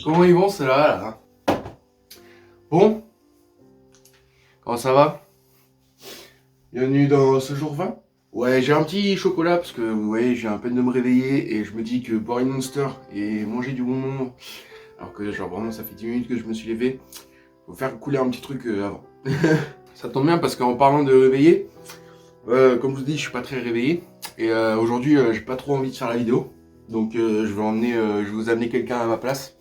Comment ils vont ceux-là là? Bon, comment ça va? Bienvenue dans ce jour 20. Ouais, j'ai un petit chocolat parce que vous voyez, j'ai à peine de me réveiller et je me dis que boire une Monster et manger du bonbon, alors que genre vraiment ça fait 10 minutes que je me suis levé, faut faire couler un petit truc avant. Ça tombe bien parce qu'en parlant de réveiller, comme je vous dis, je suis pas très réveillé et aujourd'hui j'ai pas trop envie de faire la vidéo, donc je vais vous amener quelqu'un à ma place.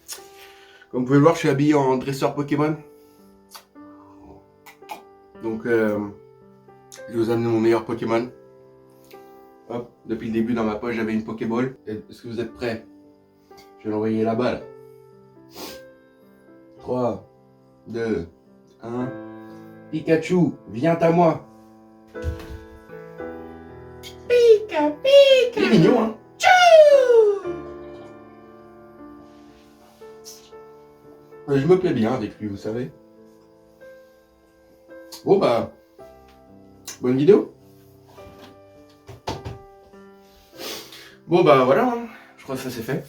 Comme vous pouvez le voir, je suis habillé en dresseur Pokémon. Donc je vais vous amener mon meilleur Pokémon. Hop, depuis le début dans ma poche j'avais une Pokéball. Est-ce que vous êtes prêts? Je vais l'envoyer là-bas là. 3, 2, 1. Pikachu, viens à moi. Pika, pika. Il est mignon hein. Je me plais bien avec lui, vous savez. Bon bah, bonne vidéo. Bon bah voilà, hein. Je crois que ça c'est fait.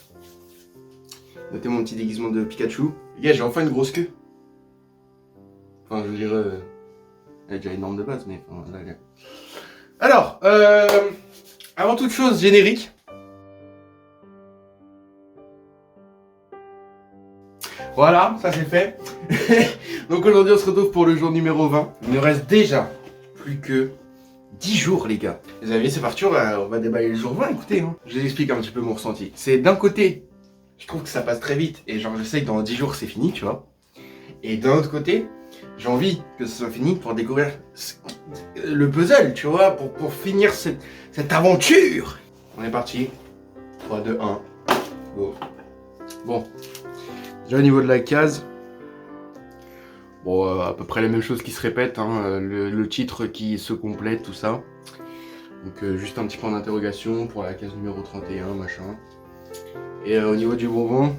Notez mon petit déguisement de Pikachu. Les gars, j'ai enfin une grosse queue. Enfin, je veux dire, elle est déjà énorme de base, mais enfin, là, là. Alors, avant toute chose, générique. Voilà, ça c'est fait. Donc aujourd'hui on se retrouve pour le jour numéro 20. Il nous reste déjà plus que 10 jours les gars. Les amis, c'est parti, on va déballer le jour 20, écoutez. Hein. Je vous explique un petit peu mon ressenti. C'est d'un côté, je trouve que ça passe très vite et genre je sais que dans 10 jours c'est fini, tu vois. Et d'un autre côté, j'ai envie que ce soit fini pour découvrir le puzzle, tu vois, pour finir cette aventure. On est parti. 3, 2, 1. Go. Bon. Déjà au niveau de la case, bon, à peu près les mêmes choses qui se répètent, hein, le titre qui se complète, tout ça. Donc juste un petit point d'interrogation pour la case numéro 31, machin. Et au niveau du bonbon,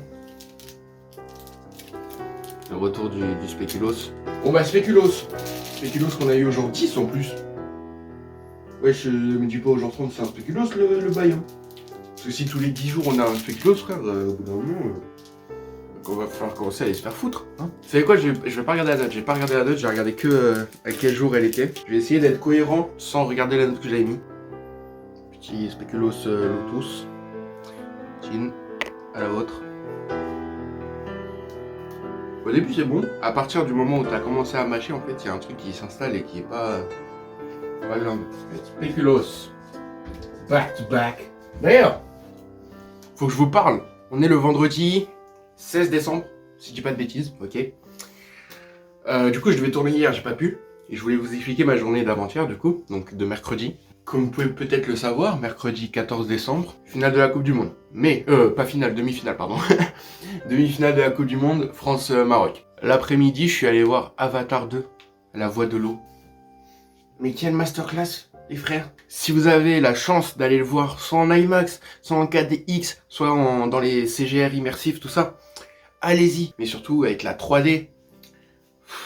le retour du Spéculoos. Bon bah Spéculoos qu'on a eu au jour 10 en plus. Ouais, je me dis pas au jour 30 c'est un Spéculoos le bail. Hein. Parce que si tous les 10 jours on a un Spéculoos, frère, au bout d'un moment... on va falloir commencer à aller se faire foutre. Hein. Vous savez quoi, je vais pas regarder la note. J'ai pas regardé la note, j'ai regardé que à quel jour elle était. Je vais essayer d'être cohérent sans regarder la note que j'avais mis. Petit Spéculoos Lotus. Chin, à la vôtre. Au début c'est bon. À partir du moment où tu as commencé à mâcher, en fait, il y a un truc qui s'installe et qui est pas grave. Spéculoos. Back to back. D'ailleurs, faut que je vous parle. On est le vendredi 16 décembre, si je dis pas de bêtises, ok. Du coup, je devais tourner hier, j'ai pas pu. Et je voulais vous expliquer ma journée d'avant-hier, du coup, donc de mercredi. Comme vous pouvez peut-être le savoir, mercredi 14 décembre, finale de la Coupe du Monde. Mais, pas finale, demi-finale, pardon. Demi-finale de la Coupe du Monde, France-Maroc. L'après-midi, je suis allé voir Avatar 2, La Voix de l'eau. Mais quelle masterclass, les frères. Si vous avez la chance d'aller le voir, soit en IMAX, soit en 4DX, soit dans les CGR immersifs, tout ça, allez-y. Mais surtout, avec la 3D,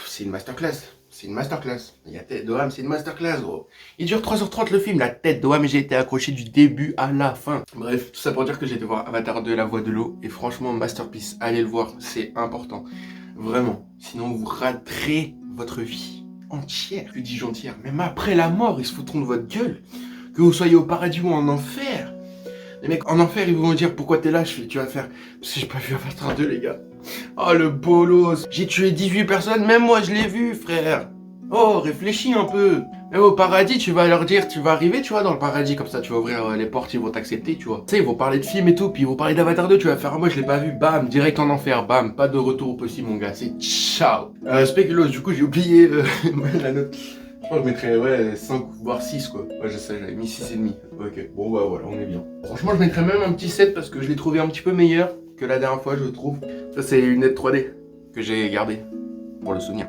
c'est une masterclass. C'est une masterclass. Il y a tête d'Oham, c'est une masterclass, gros. Il dure 3h30 le film, la tête d'Oham, et j'ai été accroché du début à la fin. Bref, tout ça pour dire que j'ai été voir Avatar 2, La Voix de l'eau. Et franchement, masterpiece. Allez le voir, c'est important. Vraiment. Sinon, vous raterez votre vie entière. Que dis-je entière? Même après la mort, ils se foutront de votre gueule. Que vous soyez au paradis ou en enfer. Les mecs, en enfer, ils vont me dire pourquoi t'es là. Je fais, tu vas faire. Parce que j'ai pas vu Avatar 2, les gars. Oh, le bolos. J'ai tué 18 personnes, même moi, je l'ai vu, frère. Oh, réfléchis un peu. Même au paradis, tu vas leur dire, tu vas arriver, tu vois, dans le paradis, comme ça, tu vas ouvrir les portes, ils vont t'accepter, tu vois. Tu sais, ils vont parler de films et tout, puis ils vont parler d'Avatar 2, tu vas faire, moi, je l'ai pas vu, bam, direct en enfer, bam, pas de retour possible, mon gars, c'est ciao. Spéculoos, du coup, j'ai oublié la note. Je crois que je mettrais, ouais, 5 voire 6, quoi. Ouais, je sais, j'avais mis 6,5. Ok, bon, bah voilà, on est bien. Franchement, je mettrais même un petit 7 parce que je l'ai trouvé un petit peu meilleur que la dernière fois, je trouve. Ça, c'est une lunette 3D que j'ai gardée pour le souvenir.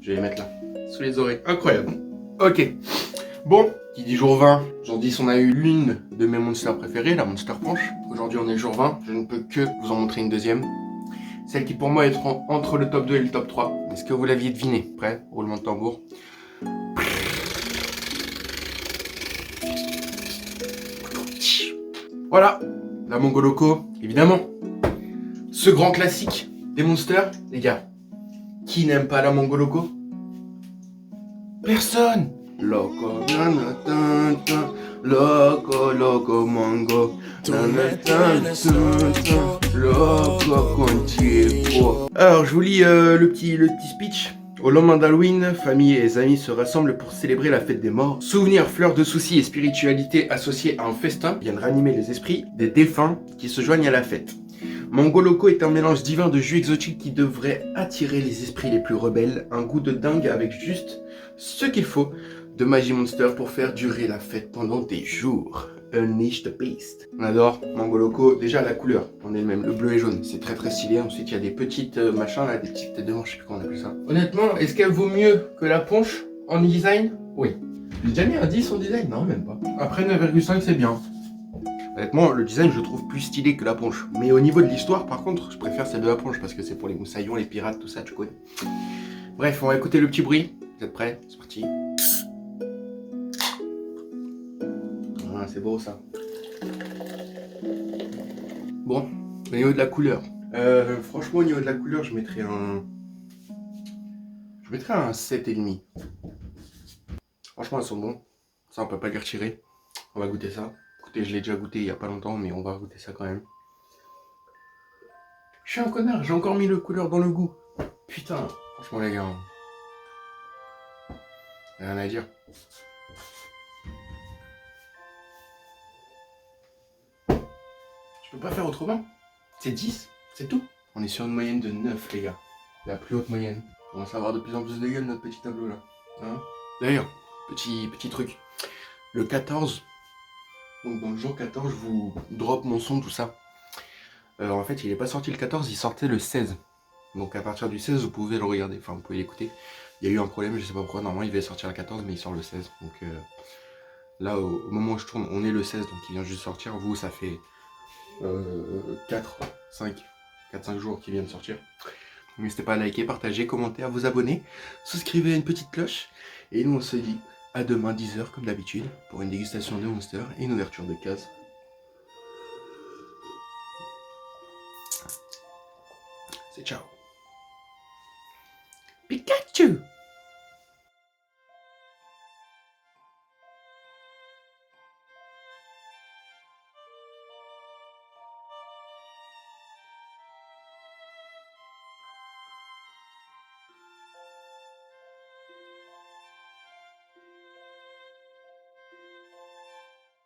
Je vais les mettre là, sous les oreilles. Incroyable. Ok. Bon, qui dit jour 20, jour 10, on a eu l'une de mes monsters préférées, la Monster Punch. Aujourd'hui, on est le jour 20. Je ne peux que vous en montrer une deuxième. Celle qui, pour moi, est entre le top 2 et le top 3. Est-ce que vous l'aviez deviné? Prêt? Roulement de tambour. Voilà, la Mongoloco, évidemment. Ce grand classique des Monsters, les gars. Qui n'aime pas la Mango Loco? Personne. Loco, nanana, loco, loco, mango. Nanana, loco, contigo. Alors, je vous lis le petit speech. Au lendemain d'Halloween, famille et amis se rassemblent pour célébrer la fête des morts. Souvenirs, fleurs de soucis et spiritualité associés à un festin viennent ranimer les esprits des défunts qui se joignent à la fête. Mango Loco est un mélange divin de jus exotique qui devrait attirer les esprits les plus rebelles, un goût de dingue avec juste ce qu'il faut de Magie Monster pour faire durer la fête pendant des jours. Unleash the Beast. On adore Mango Loco. Déjà la couleur en elle-même, le bleu et jaune, c'est très très stylé. Ensuite il y a des petites machins là, des petites têtes de hanche, je sais plus comment on appelle ça. Honnêtement, est-ce qu'elle vaut mieux que la ponche en design? Oui. J'ai déjà mis un 10 en design? Non, même pas. Après 9,5 c'est bien. Honnêtement, le design, je trouve plus stylé que la ponche. Mais au niveau de l'histoire, par contre, je préfère celle de la ponche parce que c'est pour les moussaillons, les pirates, tout ça, tu connais. Bref, on va écouter le petit bruit. Vous êtes prêts? C'est parti. Ah, c'est beau ça. Bon, au niveau de la couleur. Franchement, au niveau de la couleur, je mettrais un 7,5. Franchement, elles sont bons. Ça, on peut pas les retirer. On va goûter ça. Écoutez, je l'ai déjà goûté il y a pas longtemps, mais on va goûter ça quand même. Je suis un connard, j'ai encore mis le couleur dans le goût. Putain, franchement les gars. Rien à dire. Je peux pas faire autrement. C'est 10, c'est tout. On est sur une moyenne de 9 les gars. La plus haute moyenne. On va savoir de plus en plus de gueule notre petit tableau là. Hein? D'ailleurs, petit truc. Le 14, donc dans le jour 14, je vous drop mon son, tout ça. En fait, il est pas sorti le 14, il sortait le 16. Donc à partir du 16, vous pouvez le regarder, enfin vous pouvez l'écouter. Il y a eu un problème, je sais pas pourquoi, normalement il devait sortir le 14, mais il sort le 16. Donc là, au moment où je tourne, on est le 16, donc il vient juste sortir. Vous, ça fait 4-5 jours qu'il vient de sortir. N'hésitez pas à liker, partager, commenter, à vous abonner, souscrivez à une petite cloche. Et nous on se dit à demain 10h comme d'habitude pour une dégustation de Monster et une ouverture de case. C'est ciao. Pikachu!